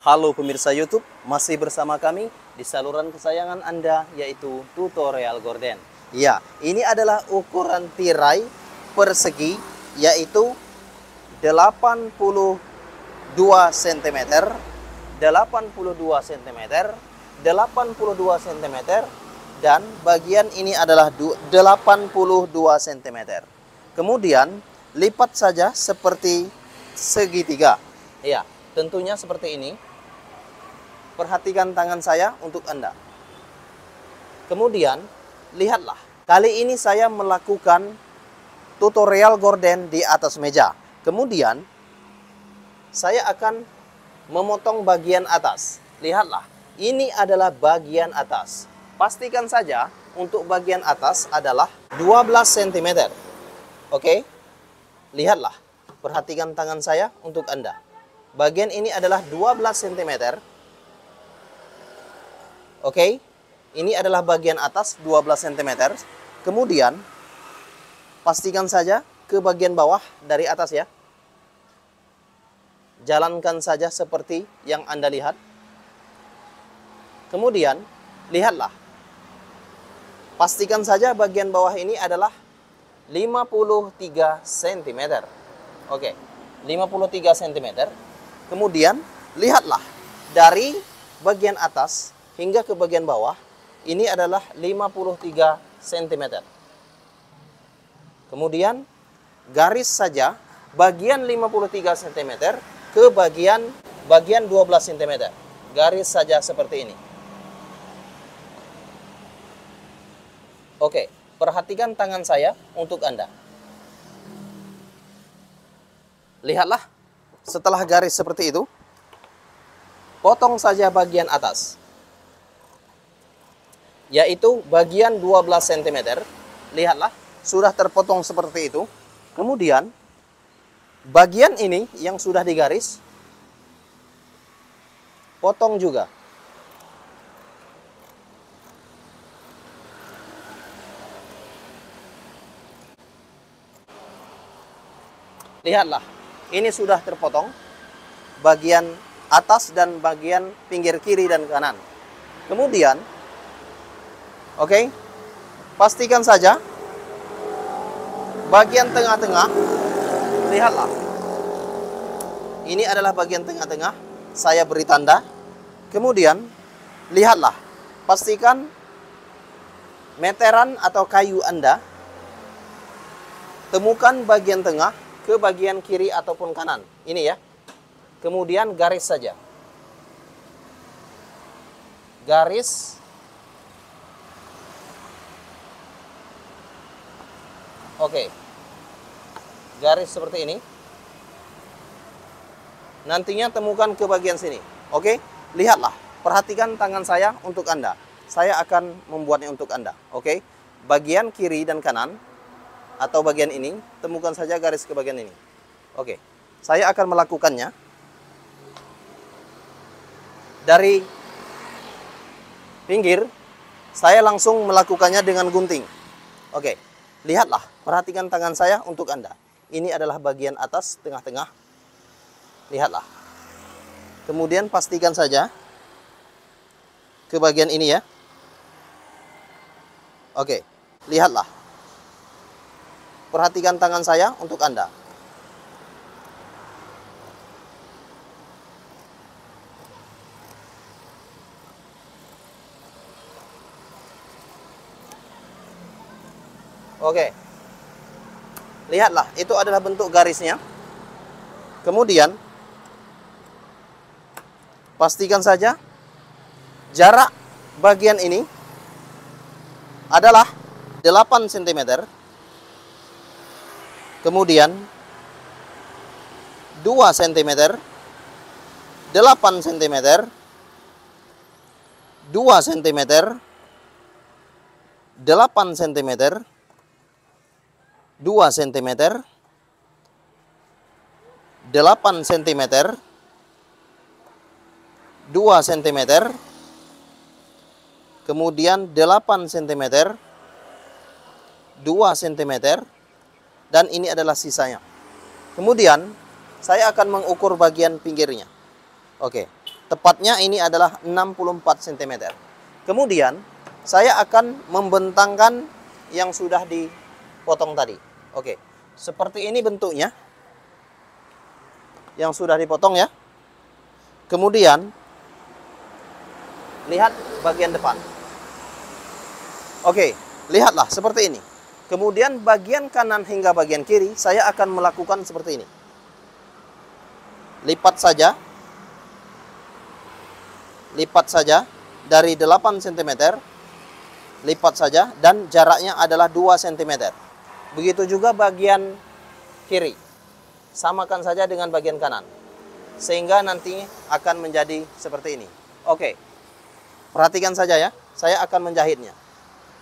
Halo pemirsa YouTube, masih bersama kami di saluran kesayangan Anda, yaitu Tutorial Gorden. Ya, ini adalah ukuran tirai persegi, yaitu 82 cm, 82 cm, 82 cm, dan bagian ini adalah 82 cm. Kemudian, lipat saja seperti segitiga. Ya, tentunya seperti ini. Perhatikan tangan saya untuk Anda. Kemudian, lihatlah. Kali ini saya melakukan tutorial gorden di atas meja. Kemudian, saya akan memotong bagian atas. Lihatlah, ini adalah bagian atas. Pastikan saja untuk bagian atas adalah 12 cm. Oke? Lihatlah. Perhatikan tangan saya untuk Anda. Bagian ini adalah 12 cm. Oke, ini adalah bagian atas 12 cm. Kemudian, pastikan saja ke bagian bawah dari atas ya. Jalankan saja seperti yang Anda lihat. Kemudian, lihatlah. Pastikan saja bagian bawah ini adalah 53 cm. Oke, 53 cm. Kemudian, lihatlah. Dari bagian atas hingga ke bagian bawah, ini adalah 53 cm. Kemudian, garis saja bagian 53 cm ke bagian 12 cm. Garis saja seperti ini. Oke, perhatikan tangan saya untuk Anda. Lihatlah, setelah garis seperti itu, potong saja bagian atas, yaitu bagian 12 cm. Lihatlah, sudah terpotong seperti itu. Kemudian, bagian ini yang sudah digaris, potong juga. Lihatlah, ini sudah terpotong bagian atas dan bagian pinggir kiri dan kanan. Kemudian, oke, pastikan saja bagian tengah-tengah. Lihatlah, ini adalah bagian tengah-tengah. Saya beri tanda. Kemudian, lihatlah, pastikan meteran atau kayu Anda, temukan bagian tengah ke bagian kiri ataupun kanan. Ini ya. Kemudian garis saja. Garis. Oke. Garis seperti ini. Nantinya temukan ke bagian sini. Oke. Lihatlah. Perhatikan tangan saya untuk Anda. Saya akan membuatnya untuk Anda. Oke. Bagian kiri dan kanan, atau bagian ini, temukan saja garis ke bagian ini. Oke, saya akan melakukannya dari pinggir. Saya langsung melakukannya dengan gunting. Oke, lihatlah, perhatikan tangan saya untuk Anda. Ini adalah bagian atas tengah-tengah. Lihatlah. Kemudian pastikan saja ke bagian ini ya. Oke, lihatlah. Perhatikan tangan saya untuk Anda. Oke. Lihatlah, itu adalah bentuk garisnya. Kemudian, pastikan saja jarak bagian ini adalah 8 cm. Kemudian 2 cm, 8 cm, 2 cm, 8 cm, 2 cm, 8 cm, 2 cm, kemudian 8 cm, 2 cm, dan ini adalah sisanya. Kemudian, saya akan mengukur bagian pinggirnya. Oke, Tepatnya ini adalah 64 cm. Kemudian saya akan membentangkan yang sudah dipotong tadi. Oke, seperti ini bentuknya yang sudah dipotong ya. Kemudian lihat bagian depan. Oke, lihatlah seperti ini. Kemudian bagian kanan hingga bagian kiri saya akan melakukan seperti ini. Lipat saja dari 8 cm. Lipat saja dan jaraknya adalah 2 cm. Begitu juga bagian kiri. Samakan saja dengan bagian kanan. Sehingga nanti akan menjadi seperti ini. Oke. Perhatikan saja ya. Saya akan menjahitnya.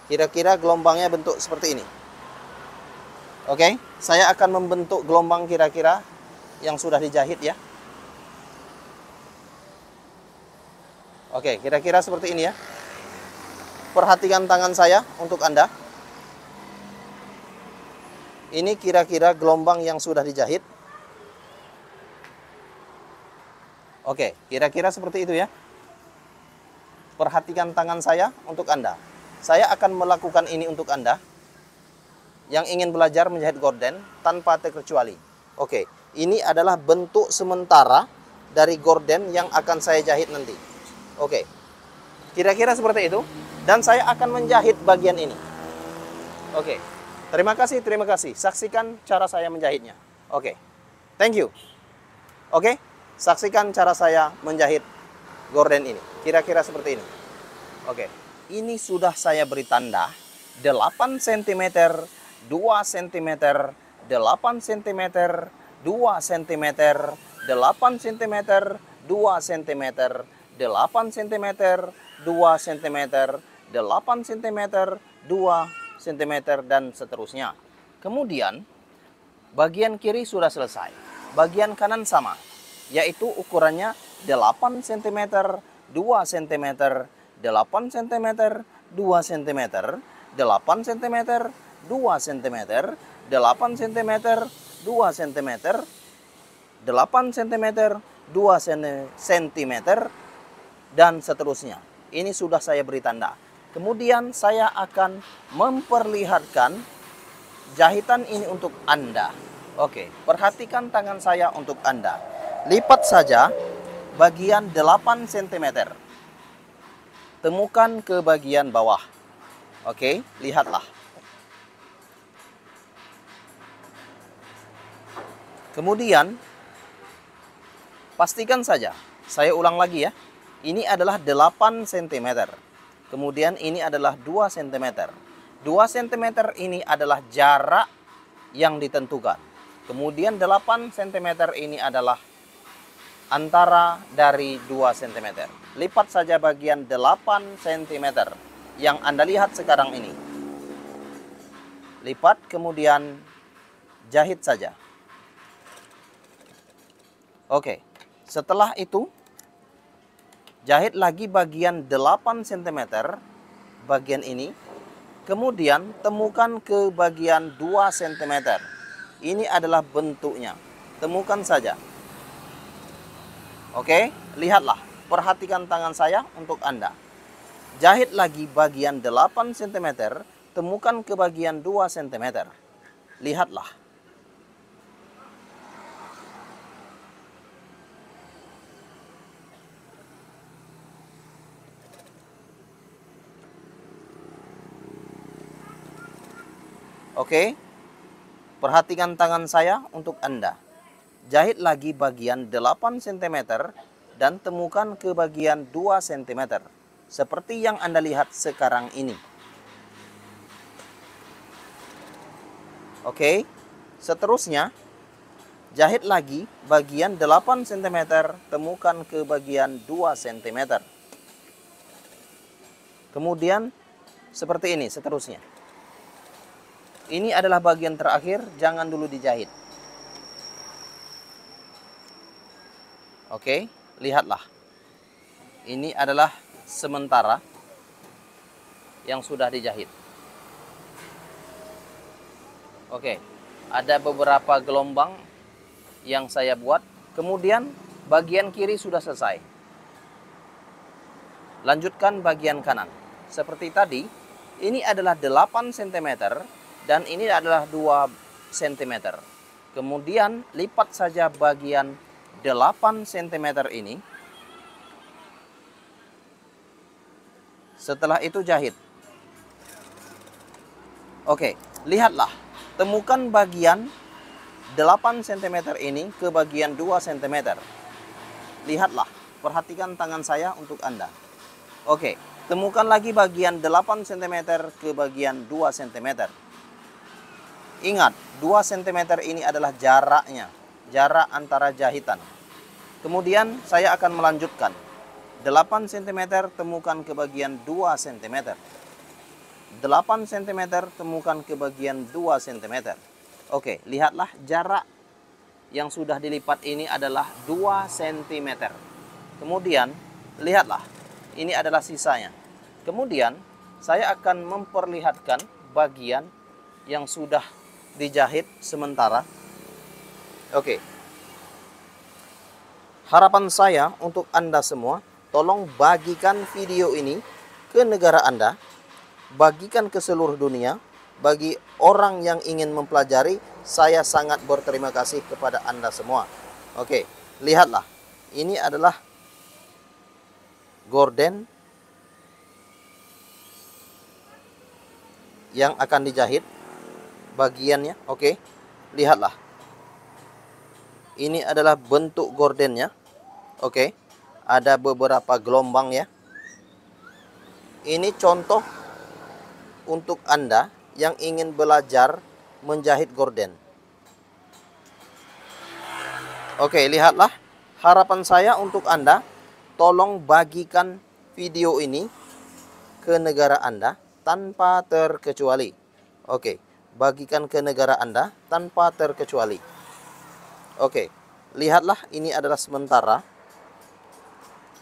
Kira-kira gelombangnya bentuk seperti ini. Oke, saya akan membentuk gelombang kira-kira yang sudah dijahit ya. Oke, kira-kira seperti ini ya. Perhatikan tangan saya untuk Anda. Ini kira-kira gelombang yang sudah dijahit. Oke, kira-kira seperti itu ya. Perhatikan tangan saya untuk Anda. Saya akan melakukan ini untuk Anda yang ingin belajar menjahit gorden tanpa terkecuali. Oke, ini adalah bentuk sementara dari gorden yang akan saya jahit nanti. Oke, kira-kira seperti itu. Dan saya akan menjahit bagian ini. Oke, terima kasih. Saksikan cara saya menjahitnya. Oke, thank you. Oke, saksikan cara saya menjahit gorden ini. Kira-kira seperti ini. Oke, ini sudah saya beri tanda 8 cm, 2 cm, 8 cm, 2 cm, 8 cm, 2 cm, 8 cm, 2 cm, 8 cm, 2 cm, dan seterusnya. Kemudian, bagian kiri sudah selesai. Bagian kanan sama, yaitu ukurannya 8 cm, 2 cm, 8 cm, 2 cm, 8 cm, 2 cm, 8 cm, 2 cm, 8 cm, 2 cm, dan seterusnya. Ini sudah saya beri tanda. Kemudian saya akan memperlihatkan jahitan ini untuk Anda. Oke, perhatikan tangan saya untuk Anda. Lipat saja bagian 8 cm. Temukan ke bagian bawah. Oke, lihatlah. Kemudian, pastikan saja. Saya ulang lagi ya. Ini adalah 8 cm. Kemudian ini adalah 2 cm. 2 cm ini adalah jarak yang ditentukan. Kemudian 8 cm ini adalah antara dari 2 cm. Lipat saja bagian 8 cm yang Anda lihat sekarang ini. Lipat, kemudian jahit saja. Oke, setelah itu jahit lagi bagian 8 cm, bagian ini. Kemudian temukan ke bagian 2 cm. Ini adalah bentuknya. Temukan saja. Oke, lihatlah. Perhatikan tangan saya untuk Anda. Jahit lagi bagian 8 cm, temukan ke bagian 2 cm. Lihatlah. Oke, perhatikan tangan saya untuk Anda. Jahit lagi bagian 8 cm dan temukan ke bagian 2 cm. Seperti yang Anda lihat sekarang ini. Oke, seterusnya jahit lagi bagian 8 cm, temukan ke bagian 2 cm. Kemudian seperti ini seterusnya. Ini adalah bagian terakhir, jangan dulu dijahit. Oke, lihatlah. Ini adalah sementara yang sudah dijahit. Oke, ada beberapa gelombang yang saya buat. Kemudian bagian kiri sudah selesai. lanjutkan bagian kanan. Seperti tadi, ini adalah 8 cm dan ini adalah 2 cm. Kemudian lipat saja bagian 8 cm ini. Setelah itu jahit. Oke, lihatlah. Temukan bagian 8 cm ini ke bagian 2 cm. Lihatlah, perhatikan tangan saya untuk Anda. Oke, temukan lagi bagian 8 cm ke bagian 2 cm. Ingat, 2 cm ini adalah jaraknya, jarak antara jahitan. Kemudian saya akan melanjutkan. 8 cm temukan ke bagian 2 cm. 8 cm temukan ke bagian 2 cm. Oke, lihatlah jarak yang sudah dilipat ini adalah 2 cm. Kemudian, lihatlah, ini adalah sisanya. Kemudian, saya akan memperlihatkan bagian yang sudah dijahit sementara. Oke. Harapan saya untuk Anda semua, tolong bagikan video ini ke negara Anda, bagikan ke seluruh dunia. Bagi orang yang ingin mempelajari, saya sangat berterima kasih kepada Anda semua. Oke, lihatlah. Ini adalah gorden yang akan dijahit bagiannya. Oke, lihatlah. Ini adalah bentuk gordennya. Oke, ada beberapa gelombang ya. Ini contoh untuk Anda yang ingin belajar menjahit gorden. Oke, lihatlah. Harapan saya untuk Anda, tolong bagikan video ini ke negara Anda tanpa terkecuali. Oke, bagikan ke negara Anda tanpa terkecuali. Oke, lihatlah, ini adalah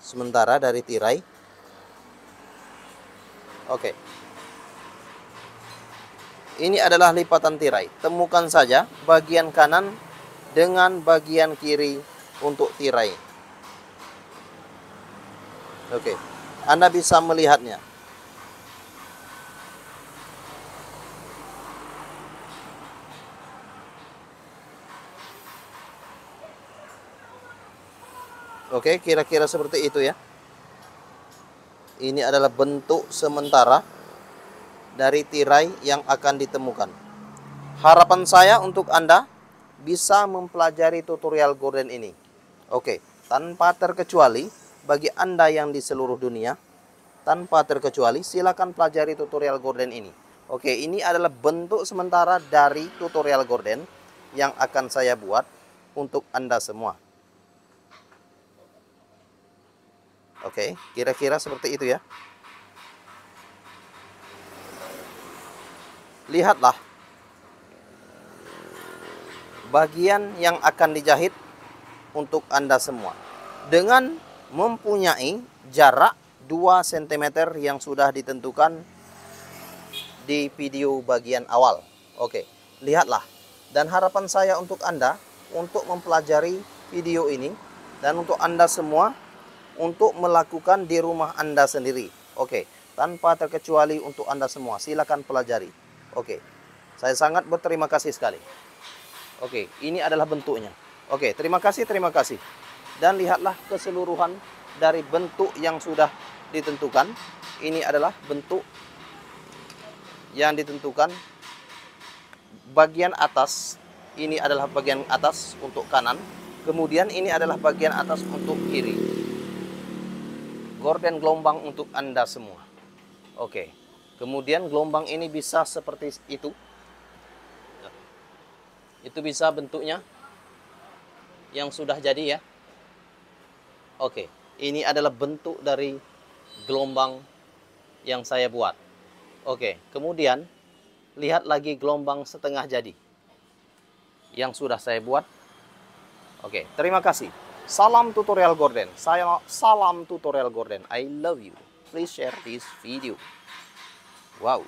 sementara dari tirai. Oke. Ini adalah lipatan tirai. Temukan saja bagian kanan dengan bagian kiri untuk tirai. Oke, Anda bisa melihatnya. Oke, kira-kira seperti itu ya. Ini adalah bentuk sementara dari tirai yang akan ditemukan. Harapan saya untuk Anda bisa mempelajari tutorial gorden ini. Oke, tanpa terkecuali bagi Anda yang di seluruh dunia, tanpa terkecuali silakan pelajari tutorial gorden ini. Oke, ini adalah bentuk sementara dari tutorial gorden yang akan saya buat untuk Anda semua. Oke, kira-kira seperti itu ya. Lihatlah bagian yang akan dijahit untuk Anda semua dengan mempunyai jarak 2 cm yang sudah ditentukan di video bagian awal. Oke, lihatlah. Dan harapan saya untuk Anda untuk mempelajari video ini dan untuk Anda semua untuk melakukan di rumah Anda sendiri. Oke, tanpa terkecuali untuk Anda semua, silakan pelajari. Oke, saya sangat berterima kasih sekali. Oke, ini adalah bentuknya. Oke, terima kasih. Dan lihatlah keseluruhan dari bentuk yang sudah ditentukan. Ini adalah bentuk yang ditentukan. Bagian atas, ini adalah bagian atas untuk kanan. Kemudian ini adalah bagian atas untuk kiri. Gorden gelombang untuk Anda semua. Oke. Kemudian gelombang ini bisa seperti itu. Itu bisa bentuknya yang sudah jadi ya. Oke. Ini adalah bentuk dari gelombang yang saya buat. Oke. Kemudian lihat lagi gelombang setengah jadi yang sudah saya buat. Oke. Terima kasih. Salam tutorial gorden. Salam tutorial gorden. I love you. Please share this video. Wow.